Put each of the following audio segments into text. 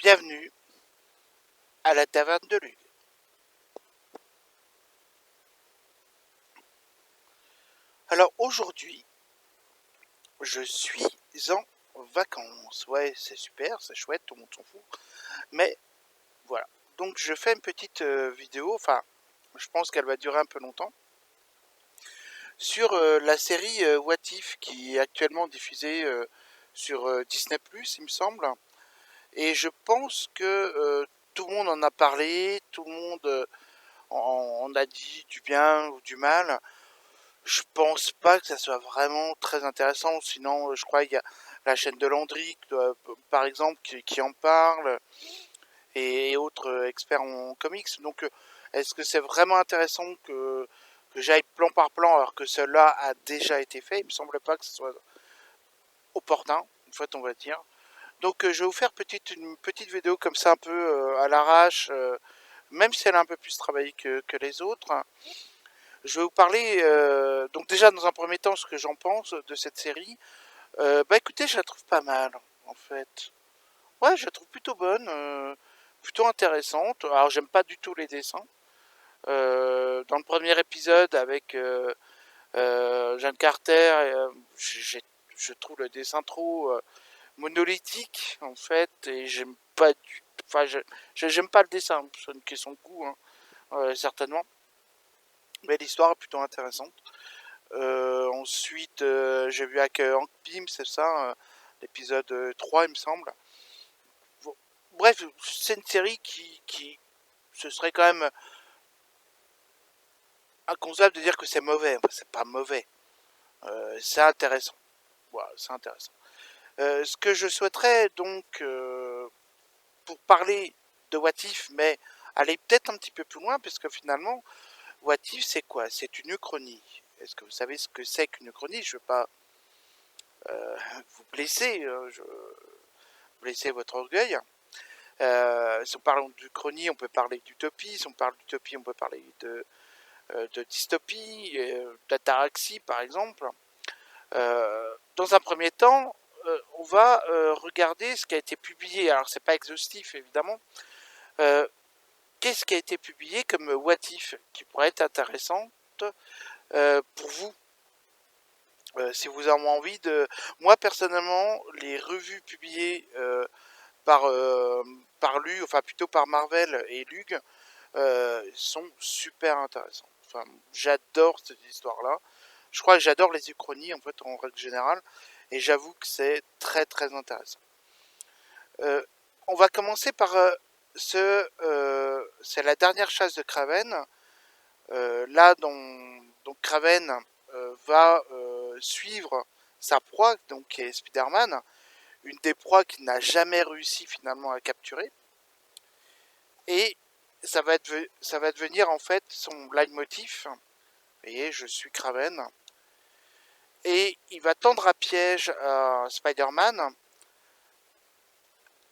Bienvenue à la taverne de Lug. Alors aujourd'hui, je suis en vacances. Ouais, c'est super, c'est chouette, tout le monde s'en fout. Mais voilà. Donc je fais une petite vidéo, enfin, je pense qu'elle va durer un peu longtemps, sur la série What If qui est actuellement diffusée sur Disney+, il me semble. Et je pense que tout le monde en a parlé, tout le monde en a dit du bien ou du mal. Je pense pas que ça soit vraiment très intéressant, sinon je crois qu'il y a la chaîne de Landry, par exemple, qui en parle, et autres experts en comics. Donc est-ce que c'est vraiment intéressant que j'aille plan par plan alors que cela a déjà été fait? Il me semble pas que ce soit opportun, une fois on va dire. Donc je vais vous faire une petite vidéo comme ça un peu à l'arrache, même si elle est un peu plus travaillée que les autres. Je vais vous parler, donc déjà dans un premier temps, ce que j'en pense de cette série. Bah écoutez, je la trouve pas mal, en fait. Ouais, je la trouve plutôt bonne, plutôt intéressante. Alors j'aime pas du tout les dessins. Dans le premier épisode avec Jeanne Carter, je trouve le dessin trop monolithique, en fait, et j'aime pas du... Enfin, j'aime pas le dessin, c'est une question de goût, hein, certainement. Mais l'histoire est plutôt intéressante. Ensuite, j'ai vu avec Hank Pym, c'est ça, l'épisode 3, il me semble. Bon, bref, c'est une série ce serait quand même inconcevable de dire que c'est mauvais. Enfin, c'est pas mauvais. C'est intéressant. Voilà, c'est intéressant. Ce que je souhaiterais donc, pour parler de What If, mais aller peut-être un petit peu plus loin, parce que finalement, What If, c'est quoi? C'est une uchronie. Est-ce que vous savez ce que c'est qu'une uchronie? Je ne veux pas vous blesser, blesser votre orgueil. Si on parle d'Uchronie, on peut parler d'utopie. Si on parle d'utopie, on peut parler de dystopie, d'ataraxie par exemple. Dans un premier temps, on va regarder ce qui a été publié. Alors c'est pas exhaustif évidemment. Qu'est-ce qui a été publié comme What If qui pourrait être intéressant pour vous, si vous avez envie de... Moi personnellement, les revues publiées par Lug, enfin plutôt par Marvel et Lug, sont super intéressants. Enfin, j'adore cette histoire-là. Je crois que j'adore les uchronies en fait en règle générale, et j'avoue que c'est très très intéressant. On va commencer par c'est la dernière chasse de Kraven. Là, donc Kraven va suivre sa proie, donc qui est Spider-Man, une des proies qu'il n'a jamais réussi finalement à capturer. Et ça va devenir en fait son leitmotiv. Vous voyez, je suis Kraven. Et il va tendre un piège à Spider-Man.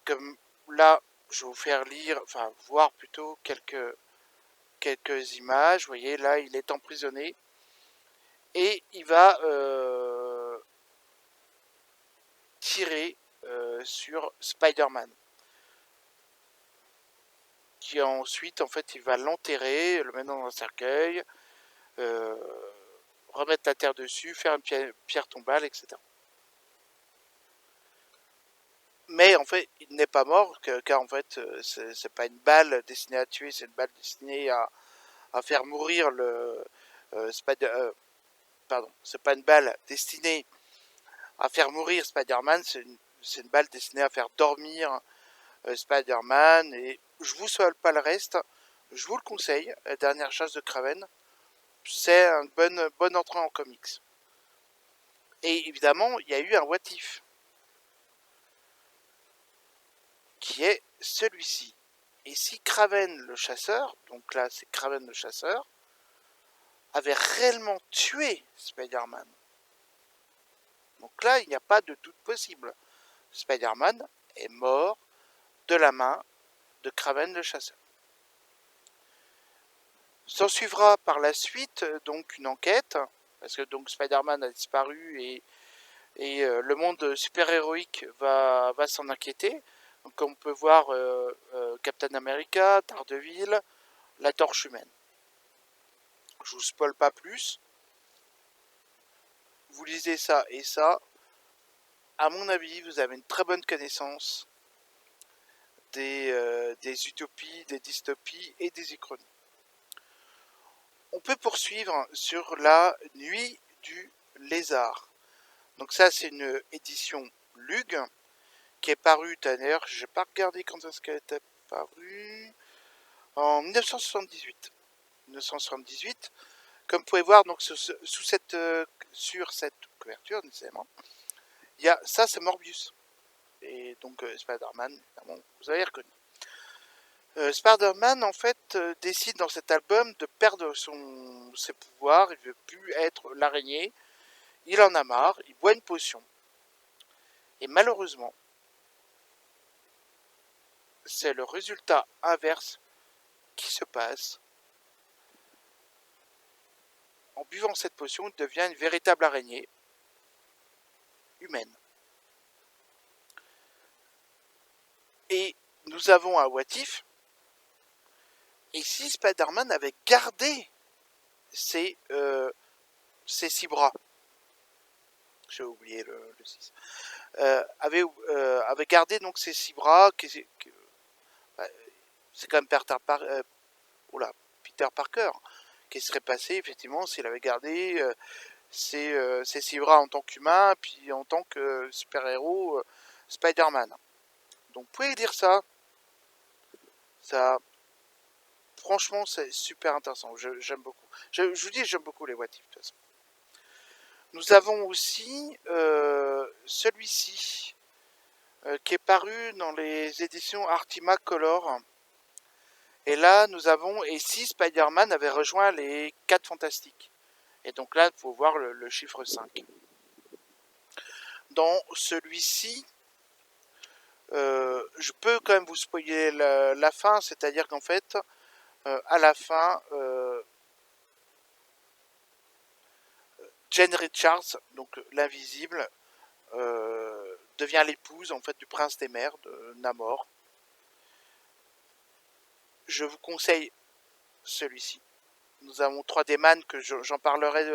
Comme là, je vais vous faire lire, enfin voir plutôt quelques images. Vous voyez, là, il est emprisonné. Et il va tirer sur Spider-Man. Qui ensuite, en fait, il va l'enterrer, le mettre dans un cercueil, remettre la terre dessus, faire une pierre tombale, etc. Mais en fait, il n'est pas mort, car en fait, c'est pas une balle destinée à tuer, c'est une balle destinée à faire mourir le pardon, c'est pas une balle destinée à faire mourir Spider-Man, c'est une balle destinée à faire dormir Spider-Man. Et je vous spoil pas le reste, je vous le conseille, la dernière chasse de Kraven, c'est une bonne entrée en comics. Et évidemment, il y a eu un what if, qui est celui-ci. Et si Kraven le chasseur, donc là c'est Kraven le chasseur, avait réellement tué Spider-Man, donc là il n'y a pas de doute possible. Spider-Man est mort de la main de Kraven le chasseur. S'en suivra par la suite donc une enquête, parce que donc Spider-Man a disparu et le monde super-héroïque va s'en inquiéter. Donc, comme on peut voir, Captain America, Daredevil, la Torche Humaine. Je vous spoil pas plus. Vous lisez ça et ça. À mon avis, vous avez une très bonne connaissance des utopies, des dystopies et des uchronies. On peut poursuivre sur la Nuit du Lézard. Donc ça, c'est une édition Lug qui est parue, d'ailleurs, je n'ai pas regardé quand est-ce qu'elle était parue, en 1978. 1978. Comme vous pouvez voir, donc sur cette couverture, nécessairement, il y a ça, c'est Morbius. Et donc Spider-Man, évidemment, vous avez reconnu. Spider-Man, en fait, décide dans cet album de perdre ses pouvoirs. Il ne veut plus être l'araignée. Il en a marre. Il boit une potion. Et malheureusement, c'est le résultat inverse qui se passe. En buvant cette potion, il devient une véritable araignée humaine. Et nous avons un what if. Et si Spider-Man avait gardé ses 6 bras, j'ai oublié le 6, avait gardé donc ses 6 bras, c'est quand même Peter Parker, qui serait passé effectivement s'il avait gardé ses 6 bras en tant qu'humain, puis en tant que super-héros Spider-Man. Donc vous pouvez dire ça, franchement c'est super intéressant, j'aime beaucoup. Je vous dis, j'aime beaucoup les what if de toute façon. Nous avons aussi celui-ci qui est paru dans les éditions Artima Color. Et là, nous avons, et si Spider-Man avait rejoint les 4 Fantastiques. Et donc là, il faut voir le chiffre 5. Dans celui-ci, je peux quand même vous spoiler la fin, c'est-à-dire qu'en fait, à la fin, Jane Richards, donc l'invisible, devient l'épouse en fait du prince des mers de Namor. Je vous conseille celui-ci. Nous avons 3D Man que j'en parlerai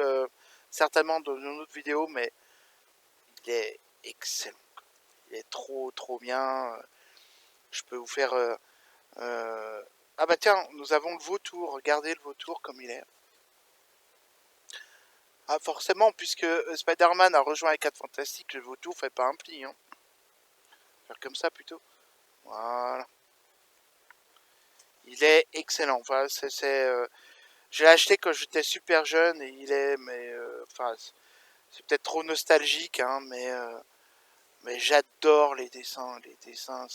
certainement dans une autre vidéo, mais il est excellent. Il est trop bien. Je peux vous faire... Ah bah tiens, nous avons le vautour. Regardez le vautour comme il est. Ah forcément, puisque Spider-Man a rejoint les 4 Fantastiques, le vautour fait pas un pli. Hein. Faire comme ça plutôt. Voilà. Il est excellent. Enfin, je l'ai acheté quand j'étais super jeune et il est... enfin, c'est peut-être trop nostalgique, hein, mais j'adore les dessins. Les dessins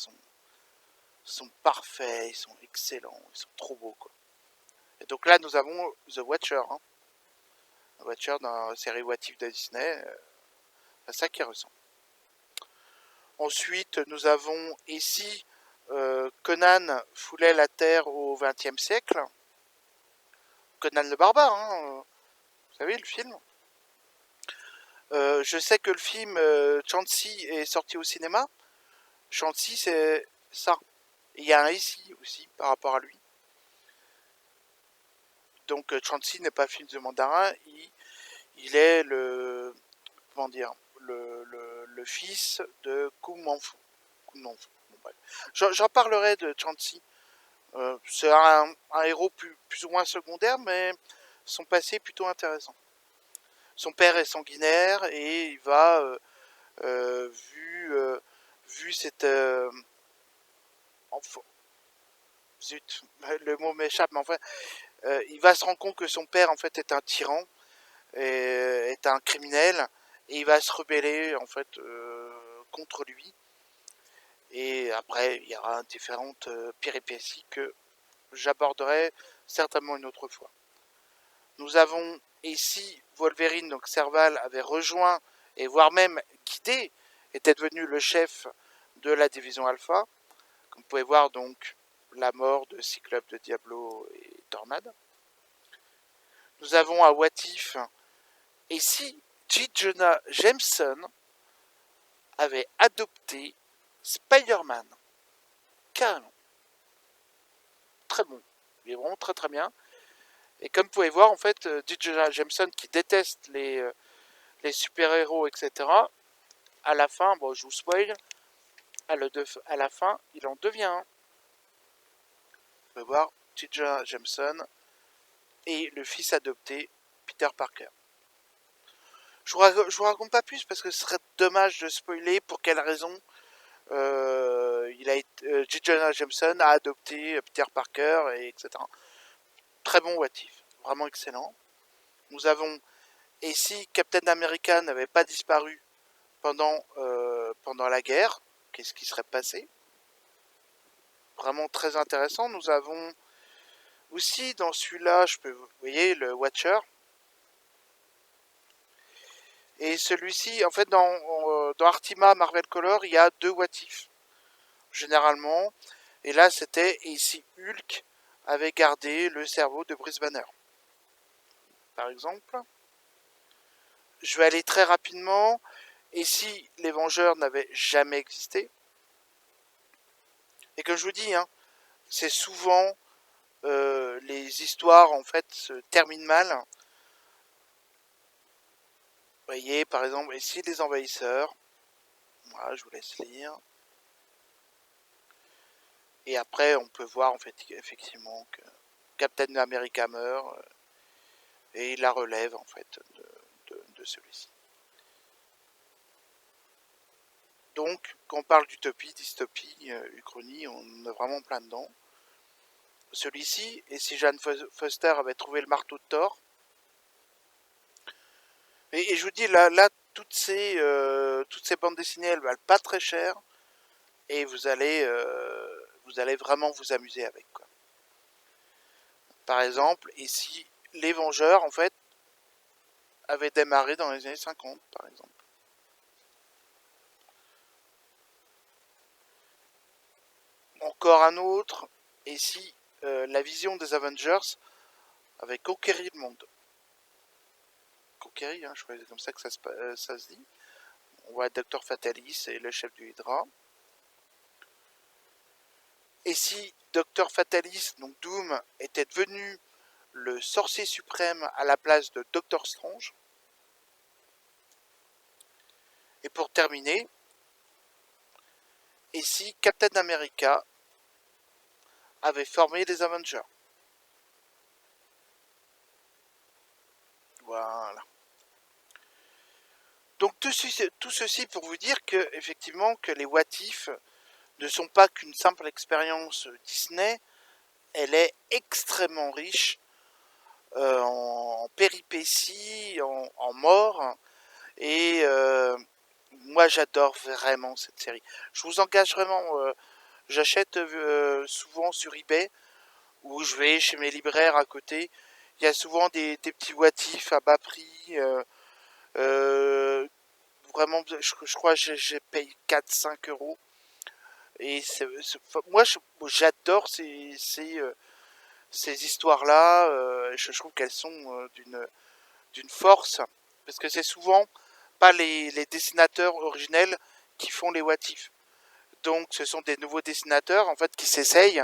sont parfaits, ils sont excellents, ils sont trop beaux, quoi. Et donc là, nous avons The Watcher. Hein. The Watcher dans la série What If de Disney. C'est ça qui ressemble. Ensuite, nous avons ici Conan foulait la Terre au XXe siècle. Conan le Barbare, hein, vous savez, le film. Je sais que le film Shang-Chi est sorti au cinéma. Shang-Chi, c'est ça. Et il y a un ici aussi par rapport à lui. Donc Shang-Chi n'est pas un film de mandarin, il est le fils de Kung Manfu. Bon, j'en parlerai de Shang-Chi. C'est un héros plus ou moins secondaire, mais son passé est plutôt intéressant. Son père est sanguinaire et il va, vu cette... zut, le mot m'échappe, mais enfin, il va se rendre compte que son père en fait est un tyran, est un criminel, et il va se rebeller en fait contre lui. Et après, il y aura différentes péripéties que j'aborderai certainement une autre fois. Nous avons ici Wolverine, donc Serval avait rejoint et voire même guidé, était devenu le chef de la division Alpha. Comme vous pouvez voir donc la mort de Cyclope, de Diablo et Tornade. Nous avons un what if. Et si J. Jonah Jameson avait adopté Spider-Man, carrément. Très bon. Il est vraiment très très bien. Et comme vous pouvez voir, en fait, DJ Jameson qui déteste les super-héros, etc., à la fin, bon, je vous spoil, à la fin, il en devient un. Vous pouvez voir DJ Jameson et le fils adopté, Peter Parker. Je vous raconte pas plus parce que ce serait dommage de spoiler pour quelle raison J. Jonah Jameson a adopté Peter Parker, et etc. Très bon what if, vraiment excellent. Nous avons, et si Captain America n'avait pas disparu pendant la guerre, qu'est-ce qui serait passé? Vraiment très intéressant. Nous avons aussi dans celui-là, vous voyez, le Watcher. Et celui-ci, en fait, dans Artima Marvel Color, il y a 2 what if, généralement. Et là, c'était, et ici, Hulk avait gardé le cerveau de Bruce Banner. Par exemple. Je vais aller très rapidement. Et si les Vengeurs n'avaient jamais existé? Et que je vous dis, hein, c'est souvent les histoires, en fait, se terminent mal. Vous voyez, par exemple, ici, les Envahisseurs. Voilà, je vous laisse lire. Et après, on peut voir, en fait, effectivement, que Captain America meurt et il la relève, en fait, de celui-ci. Donc, quand on parle d'utopie, dystopie, uchronie, on est vraiment plein dedans. Celui-ci, et si Jane Foster avait trouvé le marteau de Thor. Et je vous dis, là toutes ces bandes dessinées, elles valent pas très cher. Et vous allez vraiment vous amuser avec, quoi. Par exemple, ici, les Vengeurs, en fait, avaient démarré dans les années 50, par exemple. Encore un autre, ici, la vision des Avengers avec conquérir le monde. Conquérir, hein, je crois que c'est comme ça que ça se dit. On voit Dr Fatalis et le chef du Hydra. Et si Dr Fatalis, donc Doom, était devenu le sorcier suprême à la place de Doctor Strange? Et pour terminer, et si Captain America avait formé les Avengers? Voilà. Donc tout ceci pour vous dire que effectivement que les what if ne sont pas qu'une simple expérience Disney, elle est extrêmement riche en péripéties, en morts, et moi j'adore vraiment cette série. Je vous engage vraiment, j'achète souvent sur eBay, ou je vais chez mes libraires à côté, il y a souvent des petits what if à bas prix, vraiment, je crois que j'ai payé 4-5 euros. Et moi, j'adore ces histoires-là. Je trouve qu'elles sont d'une force. Parce que c'est souvent pas les dessinateurs originels qui font les what if. Donc, ce sont des nouveaux dessinateurs, en fait, qui s'essayent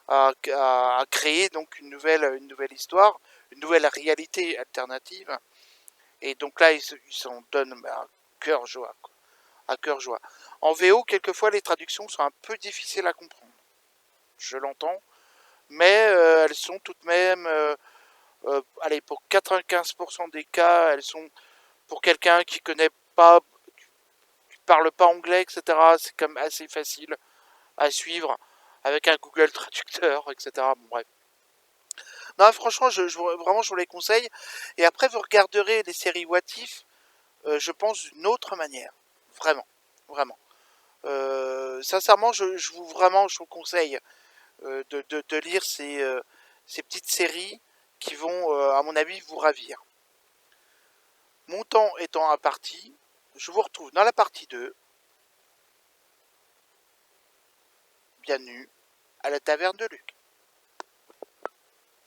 à créer donc une nouvelle histoire, une nouvelle réalité alternative. Et donc là, ils s'en donnent à cœur joie, quoi. À cœur joie. En VO, quelquefois, les traductions sont un peu difficiles à comprendre. Je l'entends. Mais elles sont tout de même, allez, pour 95% des cas, elles sont, pour quelqu'un qui connaît pas, qui parle pas anglais, etc., c'est quand même assez facile à suivre avec un Google Traducteur, etc. Bon, bref. Non, franchement, vraiment, je vous les conseille. Et après, vous regarderez les séries What If, je pense, d'une autre manière. Vraiment, vraiment. Sincèrement, je vous conseille de lire ces petites séries qui vont, à mon avis, vous ravir. Mon temps étant imparti, je vous retrouve dans la partie 2. Bienvenue à la taverne de Luc.